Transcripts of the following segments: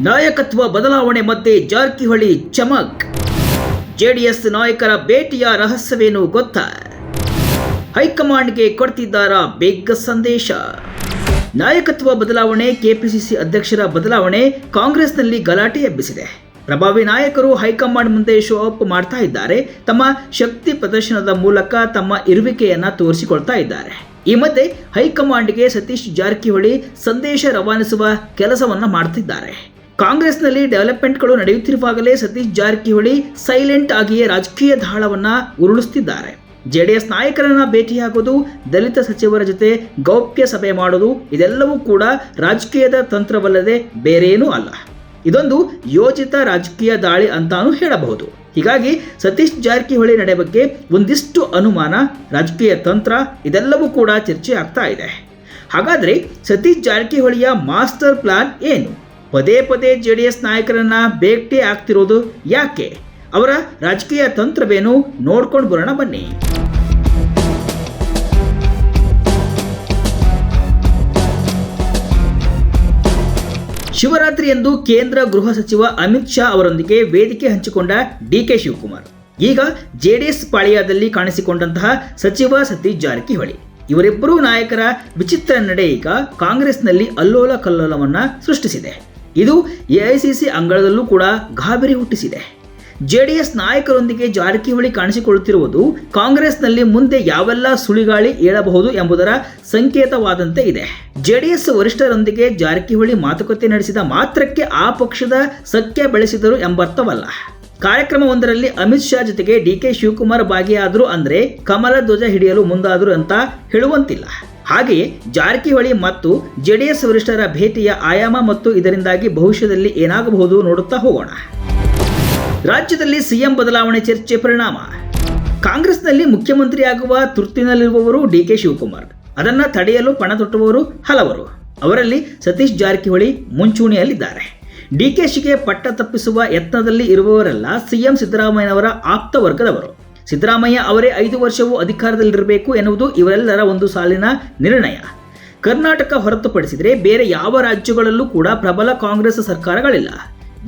ನಾಯಕತ್ವ ಬದಲಾವಣೆ ಮಧ್ಯೆ ಜಾರಕಿಹೊಳಿ ಚಮಕ್. ಜೆಡಿಎಸ್ ನಾಯಕರ ಭೇಟಿಯ ರಹಸ್ಯವೇನು ಗೊತ್ತಾ? ಹೈಕಮಾಂಡ್ಗೆ ಕೊಡ್ತಿದ್ದಾರಾ ಬಿಗ್ ಸಂದೇಶ? ನಾಯಕತ್ವ ಬದಲಾವಣೆ, ಕೆಪಿಸಿಸಿ ಅಧ್ಯಕ್ಷರ ಬದಲಾವಣೆ ಕಾಂಗ್ರೆಸ್ನಲ್ಲಿ ಗಲಾಟೆ ಎಬ್ಬಿಸಿದೆ. ಪ್ರಭಾವಿ ನಾಯಕರು ಹೈಕಮಾಂಡ್ ಮುಂದೆ ಶೋ ಅಪ್ ಮಾಡ್ತಾ ಇದ್ದಾರೆ. ತಮ್ಮ ಶಕ್ತಿ ಪ್ರದರ್ಶನದ ಮೂಲಕ ತಮ್ಮ ಇರುವಿಕೆಯನ್ನ ತೋರಿಸಿಕೊಳ್ತಾ ಇದ್ದಾರೆ. ಈ ಮಧ್ಯೆ ಹೈಕಮಾಂಡ್ಗೆ ಸತೀಶ್ ಜಾರಕಿಹೊಳಿ ಸಂದೇಶ ರವಾನಿಸುವ ಕೆಲಸವನ್ನ ಮಾಡ್ತಿದ್ದಾರೆ. ಕಾಂಗ್ರೆಸ್ನಲ್ಲಿ ಡೆವಲಪ್ಮೆಂಟ್ಗಳು ನಡೆಯುತ್ತಿರುವಾಗಲೇ ಸತೀಶ್ ಜಾರಕಿಹೊಳಿ ಸೈಲೆಂಟ್ ಆಗಿಯೇ ರಾಜಕೀಯ ದಾಳವನ್ನ ಉರುಳಿಸುತ್ತಿದ್ದಾರೆ. ಜೆಡಿಎಸ್ ನಾಯಕರನ್ನ ಭೇಟಿಯಾಗೋದು, ದಲಿತ ಸಚಿವರ ಜೊತೆ ಗೌಪ್ಯ ಸಭೆ ಮಾಡೋದು, ಇದೆಲ್ಲವೂ ಕೂಡ ರಾಜಕೀಯದ ತಂತ್ರವಲ್ಲದೆ ಬೇರೇನೂ ಅಲ್ಲ. ಇದೊಂದು ಯೋಜಿತ ರಾಜಕೀಯ ದಾಳಿ ಅಂತಾನೂ ಹೇಳಬಹುದು. ಹೀಗಾಗಿ ಸತೀಶ್ ಜಾರಕಿಹೊಳಿ ನಡೆ ಬಗ್ಗೆ ಒಂದಿಷ್ಟು ಅನುಮಾನ, ರಾಜಕೀಯ ತಂತ್ರ ಇದೆಲ್ಲವೂ ಕೂಡ ಚರ್ಚೆ ಆಗ್ತಾ ಇದೆ. ಹಾಗಾದ್ರೆ ಸತೀಶ್ ಜಾರಕಿಹೊಳಿಯ ಮಾಸ್ಟರ್ ಪ್ಲಾನ್ ಏನು? ಪದೇ ಪದೇ ಜೆಡಿಎಸ್ ನಾಯಕರನ್ನ ಭೇಟಿ ಆಗ್ತಿರೋದು ಯಾಕೆ? ಅವರ ರಾಜಕೀಯ ತಂತ್ರವೇನು? ನೋಡ್ಕೊಂಡು ಬರೋಣ ಬನ್ನಿ. ಶಿವರಾತ್ರಿಯಂದು ಕೇಂದ್ರ ಗೃಹ ಸಚಿವ ಅಮಿತ್ ಶಾ ಅವರೊಂದಿಗೆ ವೇದಿಕೆ ಹಂಚಿಕೊಂಡ ಡಿಕೆ ಶಿವಕುಮಾರ್. ಈಗ ಜೆಡಿಎಸ್ ಪಾಳಿಯಾದಲ್ಲಿ ಕಾಣಿಸಿಕೊಂಡಂತಹ ಸಚಿವ ಸತೀಶ್ ಜಾರಕಿಹೊಳಿ, ಇವರಿಬ್ಬರೂ ನಾಯಕರ ವಿಚಿತ್ರ ನಡೆ ಈಗ ಕಾಂಗ್ರೆಸ್ನಲ್ಲಿ ಅಲ್ಲೋಲ ಕಲ್ಲೋಲವನ್ನ ಸೃಷ್ಟಿಸಿದೆ. ಇದು ಎಐಸಿಸಿ ಅಂಗಳದಲ್ಲೂ ಕೂಡ ಗಾಬರಿ ಹುಟ್ಟಿಸಿದೆ. ಜೆಡಿಎಸ್ ನಾಯಕರೊಂದಿಗೆ ಜಾರಕಿಹೊಳಿ ಕಾಣಿಸಿಕೊಳ್ಳುತ್ತಿರುವುದು ಕಾಂಗ್ರೆಸ್ನಲ್ಲಿ ಮುಂದೆ ಯಾವೆಲ್ಲ ಸುಳಿಗಾಳಿ ಏಳಬಹುದು ಎಂಬುದರ ಸಂಕೇತವಾದಂತೆ ಇದೆ. ಜೆಡಿಎಸ್ ವರಿಷ್ಠರೊಂದಿಗೆ ಜಾರಕಿಹೊಳಿ ಮಾತುಕತೆ ನಡೆಸಿದ ಮಾತ್ರಕ್ಕೆ ಆ ಪಕ್ಷದ ಸಖ್ಯ ಬೆಳೆಸಿದರು ಎಂಬರ್ಥವಲ್ಲ. ಕಾರ್ಯಕ್ರಮವೊಂದರಲ್ಲಿ ಅಮಿತ್ ಶಾ ಜೊತೆಗೆ ಡಿಕೆ ಶಿವಕುಮಾರ್ ಭಾಗಿಯಾದರು ಅಂದ್ರೆ ಕಮಲ ಧ್ವಜ ಹಿಡಿಯಲು ಮುಂದಾದರು ಅಂತ ಹೇಳುವಂತಿಲ್ಲ. ಹಾಗೆಯೇ ಜಾರಕಿಹೊಳಿ ಮತ್ತು ಜೆಡಿಎಸ್ ವರಿಷ್ಠರ ಭೇಟಿಯ ಆಯಾಮ ಮತ್ತು ಇದರಿಂದಾಗಿ ಭವಿಷ್ಯದಲ್ಲಿ ಏನಾಗಬಹುದು ನೋಡುತ್ತಾ ಹೋಗೋಣ. ರಾಜ್ಯದಲ್ಲಿ ಸಿಎಂ ಬದಲಾವಣೆ ಚರ್ಚೆ ಪರಿಣಾಮ. ಕಾಂಗ್ರೆಸ್ನಲ್ಲಿ ಮುಖ್ಯಮಂತ್ರಿಯಾಗುವ ತುರ್ತಿನಲ್ಲಿರುವವರು ಡಿಕೆ ಶಿವಕುಮಾರ್. ಅದನ್ನ ತಡೆಯಲು ಪಣ ತೊಟ್ಟುವವರು ಹಲವರು. ಅವರಲ್ಲಿ ಸತೀಶ್ ಜಾರಕಿಹೊಳಿ ಮುಂಚೂಣಿಯಲ್ಲಿದ್ದಾರೆ. ಡಿಕೆಶಿಗೆ ಪಟ್ಟ ತಪ್ಪಿಸುವ ಯತ್ನದಲ್ಲಿ ಇರುವವರೆಲ್ಲ ಸಿಎಂ ಸಿದ್ದರಾಮಯ್ಯನವರ ಆಪ್ತ ವರ್ಗದವರು. ಸಿದ್ದರಾಮಯ್ಯ ಅವರೇ 5 ವರ್ಷವೂ ಅಧಿಕಾರದಲ್ಲಿರಬೇಕು ಎನ್ನುವುದು ಇವರೆಲ್ಲರ ಒಂದು ಸಾಲಿನ ನಿರ್ಣಯ. ಕರ್ನಾಟಕ ಹೊರತುಪಡಿಸಿದರೆ ಬೇರೆ ಯಾವ ರಾಜ್ಯಗಳಲ್ಲೂ ಕೂಡ ಪ್ರಬಲ ಕಾಂಗ್ರೆಸ್ ಸರ್ಕಾರಗಳಿಲ್ಲ.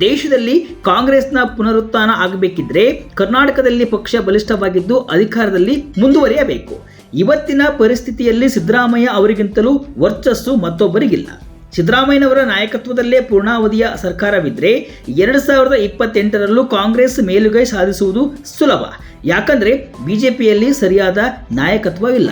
ದೇಶದಲ್ಲಿ ಕಾಂಗ್ರೆಸ್ನ ಪುನರುತ್ಥಾನ ಆಗಬೇಕಿದ್ರೆ ಕರ್ನಾಟಕದಲ್ಲಿ ಪಕ್ಷ ಬಲಿಷ್ಠವಾಗಿದ್ದು ಅಧಿಕಾರದಲ್ಲಿ ಮುಂದುವರಿಯಬೇಕು. ಇವತ್ತಿನ ಪರಿಸ್ಥಿತಿಯಲ್ಲಿ ಸಿದ್ದರಾಮಯ್ಯ ಅವರಿಗಿಂತಲೂ ವರ್ಚಸ್ಸು ಮತ್ತೊಬ್ಬರಿಗಿಲ್ಲ. ಸಿದ್ದರಾಮಯ್ಯನವರ ನಾಯಕತ್ವದಲ್ಲೇ ಪೂರ್ಣಾವಧಿಯ ಸರ್ಕಾರವಿದ್ರೆ 2028ರಲ್ಲೂ ಕಾಂಗ್ರೆಸ್ ಮೇಲುಗೈ ಸಾಧಿಸುವುದು ಸುಲಭ. ಯಾಕಂದ್ರೆ ಬಿಜೆಪಿಯಲ್ಲಿ ಸರಿಯಾದ ನಾಯಕತ್ವವಿಲ್ಲ.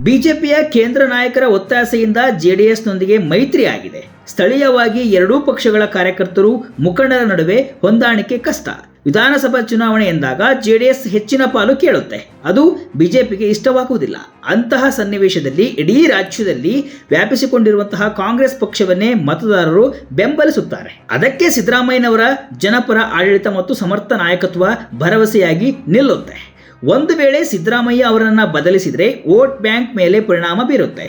ಬಿಜೆಪಿಯ ಕೇಂದ್ರ ನಾಯಕರ ಒತ್ತಾಸೆಯಿಂದ ಜೆಡಿಎಸ್ನೊಂದಿಗೆ ಮೈತ್ರಿ ಆಗಿದೆ. ಸ್ಥಳೀಯವಾಗಿ ಎರಡೂ ಪಕ್ಷಗಳ ಕಾರ್ಯಕರ್ತರು, ಮುಖಂಡರ ನಡುವೆ ಹೊಂದಾಣಿಕೆ ಕಷ್ಟ. ವಿಧಾನಸಭಾ ಚುನಾವಣೆ ಎಂದಾಗ ಜೆಡಿಎಸ್ ಹೆಚ್ಚಿನ ಪಾಲು ಕೇಳುತ್ತೆ. ಅದು ಬಿಜೆಪಿಗೆ ಇಷ್ಟವಾಗುವುದಿಲ್ಲ. ಅಂತಹ ಸನ್ನಿವೇಶದಲ್ಲಿ ಇಡೀ ರಾಜ್ಯದಲ್ಲಿ ವ್ಯಾಪಿಸಿಕೊಂಡಿರುವಂತಹ ಕಾಂಗ್ರೆಸ್ ಪಕ್ಷವನ್ನೇ ಮತದಾರರು ಬೆಂಬಲಿಸುತ್ತಾರೆ. ಅದಕ್ಕೆ ಸಿದ್ದರಾಮಯ್ಯನವರ ಜನಪರ ಆಡಳಿತ ಮತ್ತು ಸಮರ್ಥ ನಾಯಕತ್ವ ಭರವಸೆಯಾಗಿ ನಿಲ್ಲುತ್ತೆ. ಒಂದು ವೇಳೆ ಸಿದ್ದರಾಮಯ್ಯ ಅವರನ್ನು ಬದಲಿಸಿದರೆ ವೋಟ್ ಬ್ಯಾಂಕ್ ಮೇಲೆ ಪರಿಣಾಮ ಬೀರುತ್ತೆ.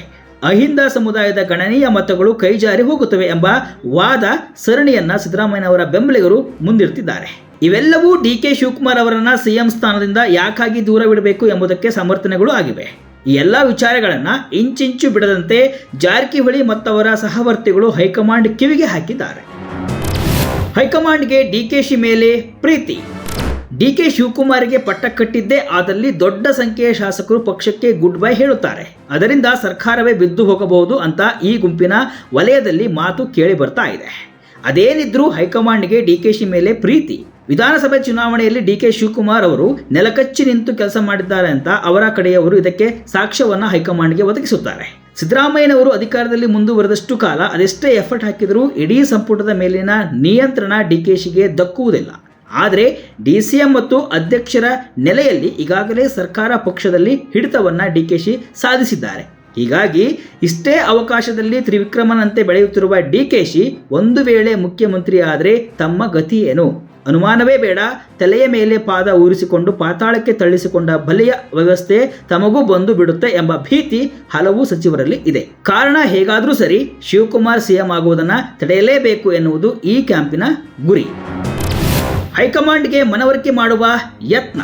ಅಹಿಂದ ಸಮುದಾಯದ ಗಣನೀಯ ಮತಗಳು ಕೈಜಾರಿ ಹೋಗುತ್ತವೆ ಎಂಬ ವಾದ ಸರಣಿಯನ್ನ ಸಿದ್ದರಾಮಯ್ಯನವರ ಬೆಂಬಲಿಗರು ಮುಂದಿಡ್ತಿದ್ದಾರೆ. ಇವೆಲ್ಲವೂ ಡಿಕೆ ಶಿವಕುಮಾರ್ ಅವರನ್ನ ಸಿಎಂ ಸ್ಥಾನದಿಂದ ಯಾಕಾಗಿ ದೂರವಿಡಬೇಕು ಎಂಬುದಕ್ಕೆ ಸಮರ್ಥನೆಗಳು ಆಗಿವೆ. ಈ ಎಲ್ಲ ವಿಚಾರಗಳನ್ನ ಇಂಚಿಂಚು ಬಿಡದಂತೆ ಜಾರಕಿಹೊಳಿ ಮತ್ತವರ ಸಹವರ್ತಿಗಳು ಹೈಕಮಾಂಡ್ ಕಿವಿಗೆ ಹಾಕಿದ್ದಾರೆ. ಹೈಕಮಾಂಡ್ಗೆ ಡಿಕೆಶಿ ಮೇಲೆ ಪ್ರೀತಿ. ಡಿಕೆ ಶಿವಕುಮಾರ್ಗೆ ಪಟ್ಟ ಕಟ್ಟಿದ್ದೇ ಆದಲ್ಲಿ ದೊಡ್ಡ ಸಂಖ್ಯೆಯ ಶಾಸಕರು ಪಕ್ಷಕ್ಕೆ ಗುಡ್ ಬೈ ಹೇಳುತ್ತಾರೆ. ಅದರಿಂದ ಸರ್ಕಾರವೇ ಬಿದ್ದು ಹೋಗಬಹುದು ಅಂತ ಈ ಗುಂಪಿನ ವಲಯದಲ್ಲಿ ಮಾತು ಕೇಳಿ ಬರ್ತಾ ಇದೆ. ಅದೇನಿದ್ರೂ ಹೈಕಮಾಂಡ್ಗೆ ಡಿಕೆಶಿ ಮೇಲೆ ಪ್ರೀತಿ. ವಿಧಾನಸಭೆ ಚುನಾವಣೆಯಲ್ಲಿ ಡಿಕೆ ಶಿವಕುಮಾರ್ ಅವರು ನೆಲಕಚ್ಚಿ ನಿಂತು ಕೆಲಸ ಮಾಡಿದ್ದಾರೆ ಅಂತ ಅವರ ಕಡೆಯವರು ಇದಕ್ಕೆ ಸಾಕ್ಷ್ಯವನ್ನ ಹೈಕಮಾಂಡ್ಗೆ ಒದಗಿಸುತ್ತಾರೆ. ಸಿದ್ದರಾಮಯ್ಯನವರು ಅಧಿಕಾರದಲ್ಲಿ ಮುಂದುವರೆದಷ್ಟು ಕಾಲ ಅದೆಷ್ಟೇ ಎಫರ್ಟ್ ಹಾಕಿದರೂ ಇಡೀ ಸಂಪುಟದ ಮೇಲಿನ ನಿಯಂತ್ರಣ ಡಿಕೆಶಿಗೆ ದಕ್ಕುವುದಿಲ್ಲ. ಆದರೆ ಡಿಸಿಎಂ ಮತ್ತು ಅಧ್ಯಕ್ಷರ ನೆಲೆಯಲ್ಲಿ ಈಗಾಗಲೇ ಸರ್ಕಾರ ಪಕ್ಷದಲ್ಲಿ ಹಿಡಿತವನ್ನ ಡಿಕೆಶಿ ಸಾಧಿಸಿದ್ದಾರೆ. ಹೀಗಾಗಿ ಇಷ್ಟೇ ಅವಕಾಶದಲ್ಲಿ ತ್ರಿವಿಕ್ರಮನಂತೆ ಬೆಳೆಯುತ್ತಿರುವ ಡಿಕೆಶಿ ಒಂದು ವೇಳೆ ಮುಖ್ಯಮಂತ್ರಿ ಆದರೆ ತಮ್ಮ ಗತಿ ಏನು? ಅನುಮಾನವೇ ಬೇಡ. ತಲೆಯ ಮೇಲೆ ಪಾದ ಊರಿಸಿಕೊಂಡು ಪಾತಾಳಕ್ಕೆ ತಳ್ಳಿಸಿಕೊಂಡ ಬಲಿಯ ವ್ಯವಸ್ಥೆ ತಮಗೂ ಬಂದು ಬಿಡುತ್ತೆ ಎಂಬ ಭೀತಿ ಹಲವು ಸಚಿವರಲ್ಲಿ ಇದೆ. ಕಾರಣ ಹೇಗಾದರೂ ಸರಿ ಶಿವಕುಮಾರ್ ಸಿಎಂ ಆಗುವುದನ್ನು ತಡೆಯಲೇಬೇಕು ಎನ್ನುವುದು ಈ ಕ್ಯಾಂಪಿನ ಗುರಿ. ಹೈಕಮಾಂಡ್ಗೆ ಮನವರಿಕೆ ಮಾಡುವ ಯತ್ನ.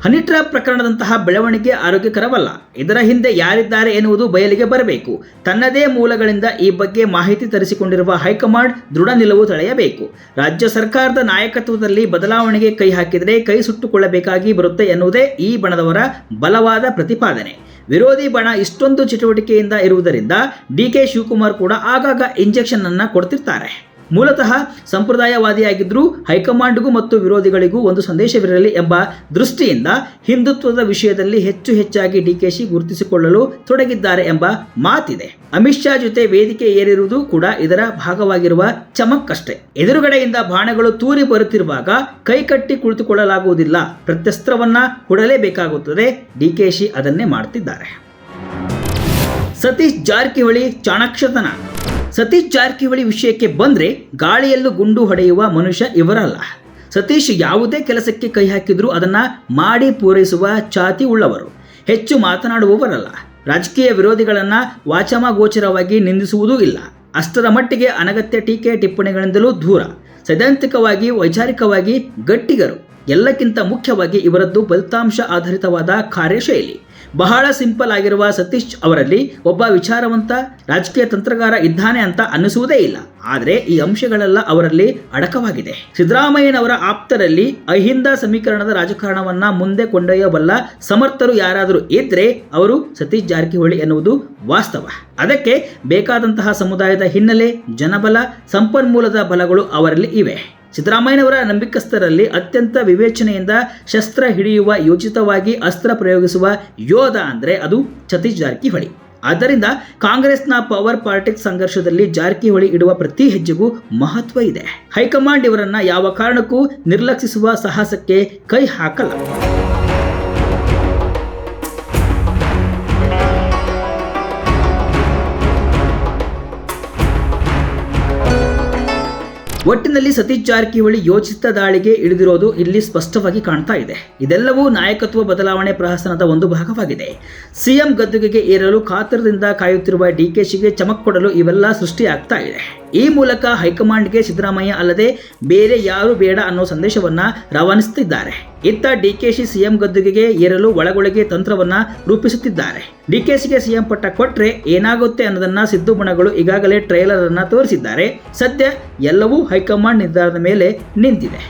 ಹನಿ ಟ್ರ್ಯಾಪ್ ಪ್ರಕರಣದಂತಹ ಬೆಳವಣಿಗೆ ಆರೋಗ್ಯಕರವಲ್ಲ. ಇದರ ಹಿಂದೆ ಯಾರಿದ್ದಾರೆ ಎನ್ನುವುದು ಬಯಲಿಗೆ ಬರಬೇಕು. ತನ್ನದೇ ಮೂಲಗಳಿಂದ ಈ ಬಗ್ಗೆ ಮಾಹಿತಿ ತರಿಸಿಕೊಂಡಿರುವ ಹೈಕಮಾಂಡ್ ದೃಢ ನಿಲುವು ತಳೆಯಬೇಕು. ರಾಜ್ಯ ಸರ್ಕಾರದ ನಾಯಕತ್ವದಲ್ಲಿ ಬದಲಾವಣೆಗೆ ಕೈ ಹಾಕಿದರೆ ಕೈ ಸುಟ್ಟುಕೊಳ್ಳಬೇಕಾಗಿ ಬರುತ್ತೆ ಎನ್ನುವುದೇ ಈ ಬಣದವರ ಬಲವಾದ ಪ್ರತಿಪಾದನೆ. ವಿರೋಧಿ ಬಣ ಇಷ್ಟೊಂದು ಚಟುವಟಿಕೆಯಿಂದ ಇರುವುದರಿಂದ ಡಿಕೆ ಶಿವಕುಮಾರ್ ಕೂಡ ಆಗಾಗ ಇಂಜೆಕ್ಷನ್ ಅನ್ನ ಕೊಡ್ತಿರ್ತಾರೆ. ಮೂಲತಃ ಸಂಪ್ರದಾಯವಾದಿಯಾಗಿದ್ದರೂ ಹೈಕಮಾಂಡ್ಗೂ ಮತ್ತು ವಿರೋಧಿಗಳಿಗೂ ಒಂದು ಸಂದೇಶವಿರಲಿ ಎಂಬ ದೃಷ್ಟಿಯಿಂದ ಹಿಂದುತ್ವದ ವಿಷಯದಲ್ಲಿ ಹೆಚ್ಚಾಗಿ ಡಿಕೆಶಿ ಗುರುತಿಸಿಕೊಳ್ಳಲು ತೊಡಗಿದ್ದಾರೆ ಎಂಬ ಮಾತಿದೆ. ಅಮಿತ್ ಶಾ ಜೊತೆ ವೇದಿಕೆ ಏರಿರುವುದು ಕೂಡ ಇದರ ಭಾಗವಾಗಿರುವ ಚಮಕ್ಕಷ್ಟೇ. ಎದುರುಗಡೆಯಿಂದ ಬಾಣಗಳು ತೂರಿ ಬರುತ್ತಿರುವಾಗ ಕೈಕಟ್ಟಿ ಕುಳಿತುಕೊಳ್ಳಲಾಗುವುದಿಲ್ಲ, ಪ್ರತ್ಯಸ್ತ್ರವನ್ನ ಕೊಡಲೇಬೇಕಾಗುತ್ತದೆ. ಡಿಕೆಶಿ ಅದನ್ನೇ ಮಾಡುತ್ತಿದ್ದಾರೆ. ಸತೀಶ್ ಜಾರಕಿಹೊಳಿ ಚಾಣಾಕ್ಷತನ. ಸತೀಶ್ ಜಾರಕಿಹೊಳಿ ವಿಷಯಕ್ಕೆ ಬಂದರೆ ಗಾಳಿಯಲ್ಲೂ ಗುಂಡು ಹೊಡೆಯುವ ಮನುಷ್ಯ ಇವರಲ್ಲ. ಸತೀಶ್ ಯಾವುದೇ ಕೆಲಸಕ್ಕೆ ಕೈ ಹಾಕಿದ್ರೂ ಅದನ್ನು ಮಾಡಿ ಪೂರೈಸುವ ಛಾತಿ ಉಳ್ಳವರು. ಹೆಚ್ಚು ಮಾತನಾಡುವವರಲ್ಲ. ರಾಜಕೀಯ ವಿರೋಧಿಗಳನ್ನು ವಾಚಮಗೋಚರವಾಗಿ ನಿಂದಿಸುವುದೂ ಇಲ್ಲ. ಅಷ್ಟರ ಮಟ್ಟಿಗೆ ಅನಗತ್ಯ ಟೀಕೆ ಟಿಪ್ಪಣಿಗಳಿಂದಲೂ ದೂರ. ಸೈದ್ಧಾಂತಿಕವಾಗಿ ವೈಚಾರಿಕವಾಗಿ ಗಟ್ಟಿಗರು. ಎಲ್ಲಕ್ಕಿಂತ ಮುಖ್ಯವಾಗಿ ಇವರದ್ದು ಫಲಿತಾಂಶ ಆಧಾರಿತವಾದ ಕಾರ್ಯಶೈಲಿ. ಬಹಳ ಸಿಂಪಲ್ ಆಗಿರುವ ಸತೀಶ್ ಅವರಲ್ಲಿ ಒಬ್ಬ ವಿಚಾರವಂತ ರಾಜಕೀಯ ತಂತ್ರಗಾರ ಇದ್ದಾನೆ ಅಂತ ಅನ್ನಿಸುವುದೇ ಇಲ್ಲ. ಆದರೆ ಈ ಅಂಶಗಳೆಲ್ಲ ಅವರಲ್ಲಿ ಅಡಕವಾಗಿದೆ. ಸಿದ್ದರಾಮಯ್ಯನವರ ಆಪ್ತರಲ್ಲಿ ಅಹಿಂದ ಸಮೀಕರಣದ ರಾಜಕಾರಣವನ್ನ ಮುಂದೆ ಕೊಂಡೊಯ್ಯಬಲ್ಲ ಸಮರ್ಥರು ಯಾರಾದರೂ ಇದ್ರೆ ಅವರು ಸತೀಶ್ ಜಾರಕಿಹೊಳಿ ಎನ್ನುವುದು ವಾಸ್ತವ. ಅದಕ್ಕೆ ಬೇಕಾದಂತಹ ಸಮುದಾಯದ ಹಿನ್ನೆಲೆ, ಜನಬಲ, ಸಂಪನ್ಮೂಲದ ಬಲಗಳು ಅವರಲ್ಲಿ ಇವೆ. ಸಿದ್ದರಾಮಯ್ಯನವರ ನಂಬಿಕಸ್ಥರಲ್ಲಿ ಅತ್ಯಂತ ವಿವೇಚನೆಯಿಂದ ಶಸ್ತ್ರ ಹಿಡಿಯುವ, ಯೋಚಿತವಾಗಿ ಅಸ್ತ್ರ ಪ್ರಯೋಗಿಸುವ ಯೋಧ ಅಂದರೆ ಅದು ಸತೀಶ್ ಜಾರಕಿಹೊಳಿ. ಆದ್ದರಿಂದ ಕಾಂಗ್ರೆಸ್ನ ಪವರ್ ಪಾಲಿಟಿಕ್ಸ್ ಸಂಘರ್ಷದಲ್ಲಿ ಜಾರಕಿಹೊಳಿ ಇಡುವ ಪ್ರತಿ ಹೆಜ್ಜೆಗೂ ಮಹತ್ವ ಇದೆ. ಹೈಕಮಾಂಡ್ ಇವರನ್ನ ಯಾವ ಕಾರಣಕ್ಕೂ ನಿರ್ಲಕ್ಷಿಸುವ ಸಾಹಸಕ್ಕೆ ಕೈ ಹಾಕಲ್ಲ. ಒಟ್ಟಿನಲ್ಲಿ ಸತೀಶ್ ಜಾರಕಿಹೊಳಿ ಯೋಚಿತ ದಾಳಿಗೆ ಇಳಿದಿರೋದು ಇಲ್ಲಿ ಸ್ಪಷ್ಟವಾಗಿ ಕಾಣ್ತಾ ಇದೆ. ಇದೆಲ್ಲವೂ ನಾಯಕತ್ವ ಬದಲಾವಣೆ ಪ್ರಹಸನದ ಒಂದು ಭಾಗವಾಗಿದೆ. ಸಿಎಂ ಗದ್ದುಗೆಗೆ ಏರಲು ಕಾತರದಿಂದ ಕಾಯುತ್ತಿರುವ ಡಿಕೆಶಿಗೆ ಚಮಕ್ ಕೊಡಲು ಇವೆಲ್ಲ ಸೃಷ್ಟಿಯಾಗ್ತಾ ಇದೆ. ಈ ಮೂಲಕ ಹೈಕಮಾಂಡ್ಗೆ ಸಿದ್ದರಾಮಯ್ಯ ಅಲ್ಲದೆ ಬೇರೆ ಯಾರು ಬೇಡ ಅನ್ನೋ ಸಂದೇಶವನ್ನ ರವಾನಿಸುತ್ತಿದ್ದಾರೆ. ಇತ್ತ ಡಿಕೆಶಿ ಸಿಎಂ ಗದ್ದುಗೆಗೆ ಏರಲು ಒಳಗೊಳಗೆ ತಂತ್ರವನ್ನ ರೂಪಿಸುತ್ತಿದ್ದಾರೆ. ಡಿಕೆಶಿಗೆ ಸಿಎಂ ಪಟ್ಟ ಕೊಟ್ರೆ ಏನಾಗುತ್ತೆ ಅನ್ನೋದನ್ನ ಸಿದ್ದು ಬಣಗಳು ಈಗಾಗಲೇ ಟ್ರೈಲರ್ ಅನ್ನ ತೋರಿಸಿದ್ದಾರೆ. ಸದ್ಯ ಎಲ್ಲವೂ ಹೈಕಮಾಂಡ್ ನಿರ್ಧಾರದ ಮೇಲೆ ನಿಂತಿದೆ.